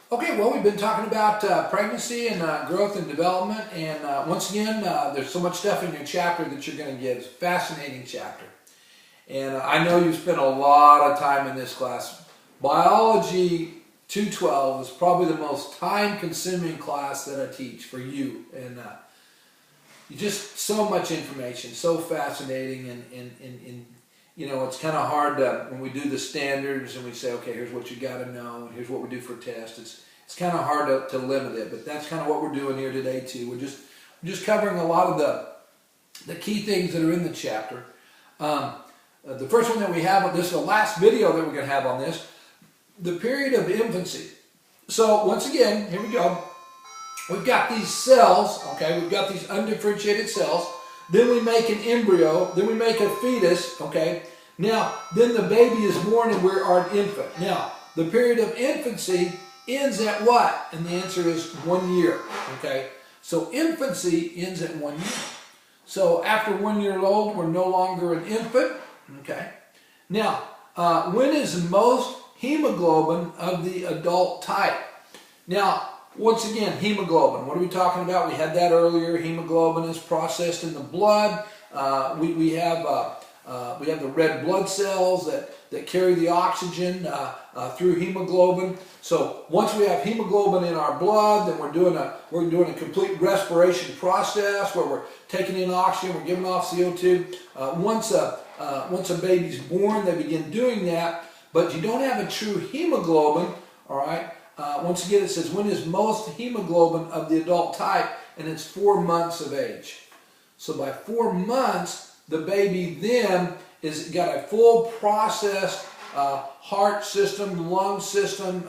Okay, well, we've been talking about pregnancy and growth and development, and once again, there's so much stuff in your chapter that you're going to get. It's a fascinating chapter. And I know you've spent a lot of time in this class. Biology 212 is probably the most time-consuming class that I teach for you. And just so much information, so fascinating, and you know, it's kind of hard to, when we do the standards and we say, okay, here's what you got to know, and here's what we do for tests. It's kind of hard to limit it, but that's kind of what we're doing here today too. We're just covering a lot of the key things that are in the chapter. The first one that we have, this is the last video that we're going to have on this, the period of infancy. So once again, here we go. We've got these cells, okay, we've got these undifferentiated cells. Then we make an embryo, then we make a fetus, okay. Now, then the baby is born and we're an infant. Now, the period of infancy ends at what? And the answer is 1 year, okay. So infancy ends at 1 year. So after 1 year old, we're no longer an infant, okay. Now, when is most hemoglobin of the adult type? Now, once again, hemoglobin. What are we talking about? We had that earlier. Hemoglobin is processed in the blood. We have the red blood cells that carry the oxygen through hemoglobin. So once we have hemoglobin in our blood, then we're doing a complete respiration process where we're taking in oxygen, we're giving off CO2. Once a baby's born, they begin doing that, but you don't have a true hemoglobin, all right? Once again, it says, when is most hemoglobin of the adult type? And it's 4 months of age. So by 4 months, the baby then is got a full processed heart system, lung system.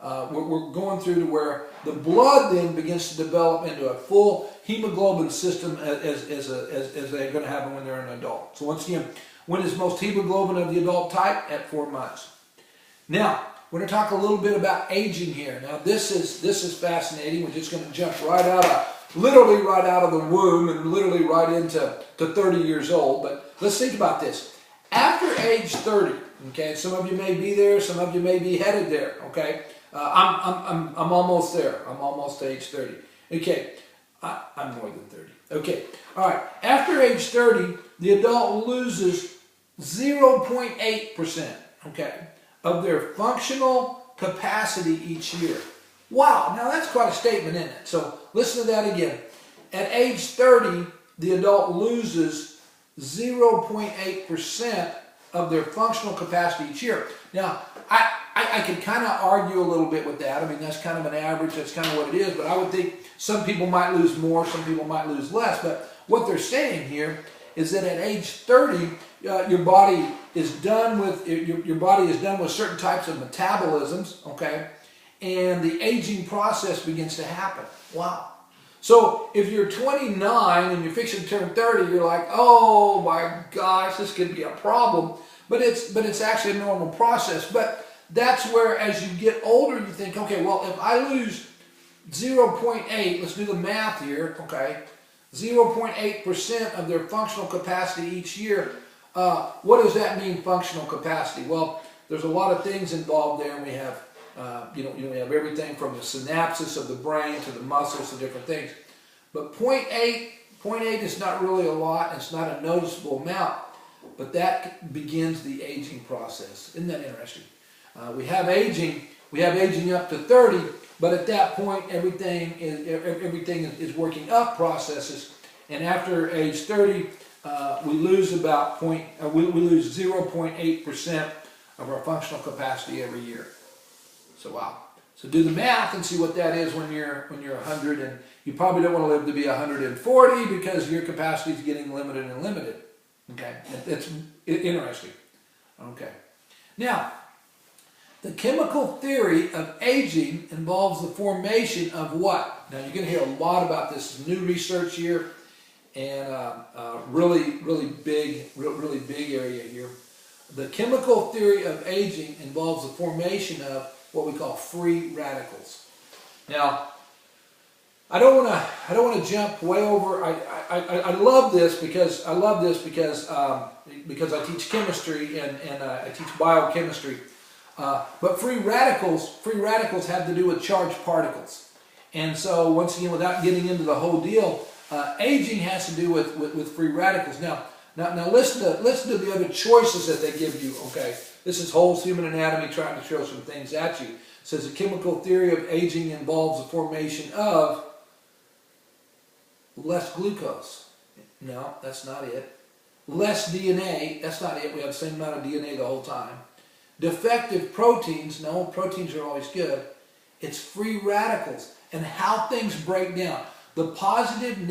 We're going through to where the blood then begins to develop into a full hemoglobin system as they're going to happen when they're an adult. So once again, when is most hemoglobin of the adult type? At 4 months. Now, we're going to talk a little bit about aging here. Now this is fascinating. We're just going to jump literally right out of the womb and literally right into 30 years old. But let's think about this. After age 30, okay, some of you may be there, some of you may be headed there, okay. I'm almost there. I'm almost age 30. Okay, I'm more than 30. Okay, all right. After age 30, the adult loses 0.8%, okay, of their functional capacity each year. Wow, now that's quite a statement, isn't it? So listen to that again. At age 30, the adult loses 0.8% of their functional capacity each year. Now, I could kind of argue a little bit with that. I mean, that's kind of an average, that's kind of what it is, but I would think some people might lose more, some people might lose less, but what they're saying here is that at age 30, your body is done with certain types of metabolisms, okay, and the aging process begins to happen. Wow. So if you're 29 and you're fixing to turn 30, you're like, oh my gosh, this could be a problem. But it's actually a normal process. But that's where, as you get older, you think, okay, well, if I lose 0.8, let's do the math here, okay, 0.8% of their functional capacity each year. What does that mean, functional capacity? Well, there's a lot of things involved there, and we have, we have everything from the synapses of the brain to the muscles to different things. But 0.8 is not really a lot. It's not a noticeable amount, but that begins the aging process. Isn't that interesting? We have aging up to 30. But at that point, everything is working up processes, and after age 30, we lose we lose 0.8% of our functional capacity every year. So wow. So do the math and see what that is when you're 100, and you probably don't want to live to be 140 because your capacity is getting limited and limited. Okay, that's interesting. Okay, now. The chemical theory of aging involves the formation of what? Now you're going to hear a lot about this new research here, and really big area here. The chemical theory of aging involves the formation of what we call free radicals. Now, I don't want to jump way over. I love this because I teach chemistry and I teach biochemistry. But free radicals have to do with charged particles. And so once again, without getting into the whole deal, aging has to do with free radicals. Now listen to the other choices that they give you. Okay, this is Whole's Human Anatomy trying to throw some things at you. It says the chemical theory of aging involves the formation of less glucose. No, that's not it. Less DNA. That's not it. We have the same amount of DNA the whole time. Defective proteins. No, proteins are always good. It's free radicals and how things break down. The positive and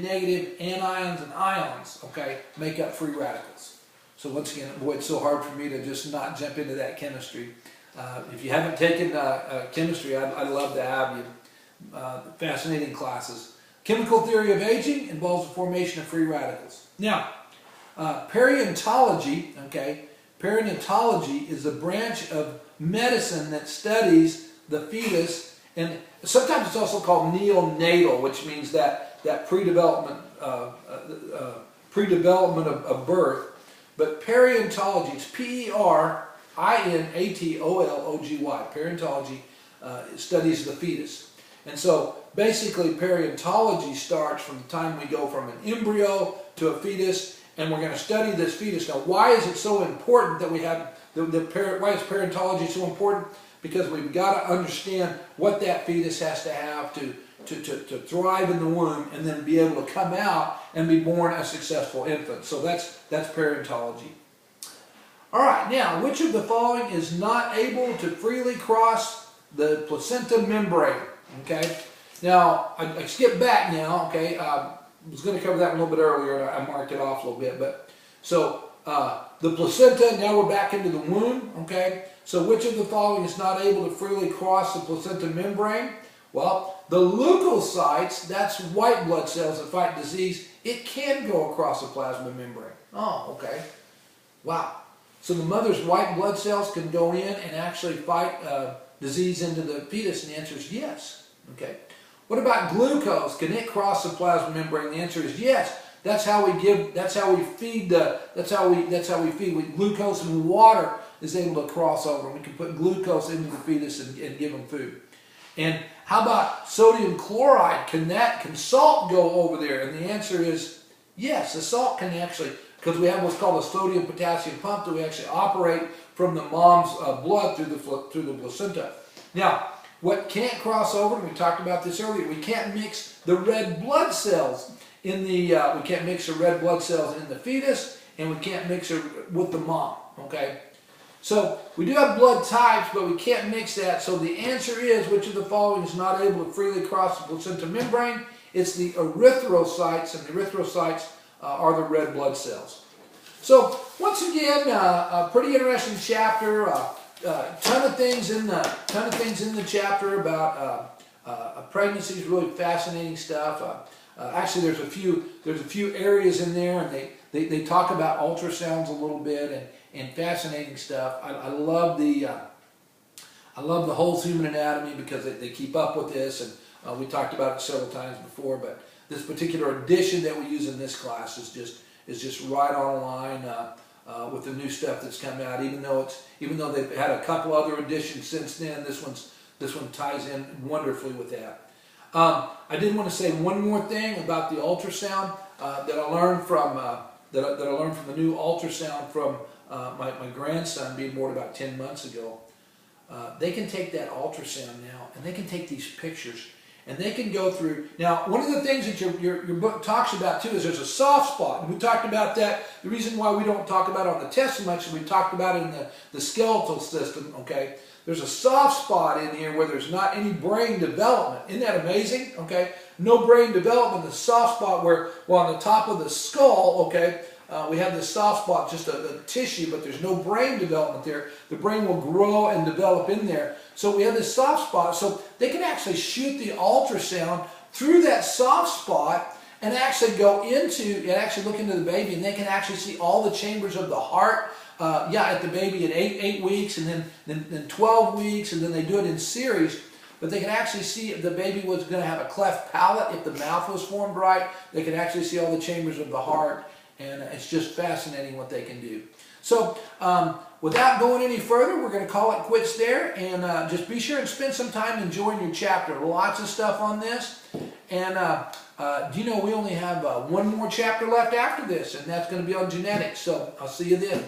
negative anions and ions, okay, make up free radicals. So once again, boy, it's so hard for me to just not jump into that chemistry. If you haven't taken chemistry, I'd love to have you. Fascinating classes. Chemical theory of aging involves the formation of free radicals. Now, periodontology, okay, periodontology is a branch of medicine that studies the fetus, and sometimes it's also called neonatal, which means that pre-development of birth. But periodontology, it's P-E-R-I-N-A-T-O-L-O-G-Y. Periodontology studies the fetus. And so basically periodontology starts from the time we go from an embryo to a fetus, and we're going to study this fetus. Now, why is it so important that we have why is periodontology so important? Because we've got to understand what that fetus has to have to thrive in the womb and then be able to come out and be born a successful infant. So that's periodontology. All right, now, which of the following is not able to freely cross the placenta membrane? Okay, now I skipped back now. Okay, I was going to cover that a little bit earlier, and I marked it off a little bit. But so the placenta. Now we're back into the womb. Okay, so which of the following is not able to freely cross the placenta membrane? Well, the leukocytes, that's white blood cells that fight disease. It can go across the plasma membrane. Oh, okay. Wow. So the mother's white blood cells can go in and actually fight disease into the fetus, and the answer is yes. Okay. What about glucose? Can it cross the plasma membrane? The answer is yes. That's how we give. That's how we feed the. That's how we feed. Glucose and water is able to cross over. We can put glucose into the fetus and give them food. And how about sodium chloride? Can salt go over there? And the answer is yes. The salt can actually, because we have what's called a sodium potassium pump that we actually operate from the mom's blood through the placenta. Now, what can't cross over, and we talked about this earlier, we can't mix the red blood cells in the fetus, and we can't mix it with the mom. Okay, so we do have blood types, but we can't mix that. So the answer is, which of the following is not able to freely cross the placenta membrane? It's the erythrocytes, and the erythrocytes are the red blood cells. So once again, a pretty interesting chapter. Ton of things in the chapter about pregnancy. Is really fascinating stuff. Actually, there's a few areas in there, and they talk about ultrasounds a little bit and fascinating stuff. I love the Whole's Human Anatomy because they keep up with this, and we talked about it several times before. But this particular edition that we use in this class is just right on line with the new stuff that's come out. Even though they've had a couple other editions since then, this one ties in wonderfully with that. I did want to say one more thing about the ultrasound that I learned from the new ultrasound from my grandson being born about 10 months ago. They can take that ultrasound now, and they can take these pictures, and they can go through. Now, one of the things that your book talks about too is there's a soft spot, and we talked about that. The reason why we don't talk about it on the test so much is we talked about it in the skeletal system. Okay, there's a soft spot in here where there's not any brain development. Isn't that amazing? Okay, no brain development. The soft spot where, well, on the top of the skull, okay, we have this soft spot, just a tissue, but there's no brain development there. The brain will grow and develop in there. So we have this soft spot. So they can actually shoot the ultrasound through that soft spot and actually look into the baby, and they can actually see all the chambers of the heart. At the baby at 8 weeks, and then 12 weeks, and then they do it in series. But they can actually see if the baby was going to have a cleft palate, if the mouth was formed right. They can actually see all the chambers of the heart, and it's just fascinating what they can do. So without going any further, we're going to call it quits there, and just be sure and spend some time enjoying your chapter. Lots of stuff on this, and do you know we only have one more chapter left after this, and that's going to be on genetics. So I'll see you then.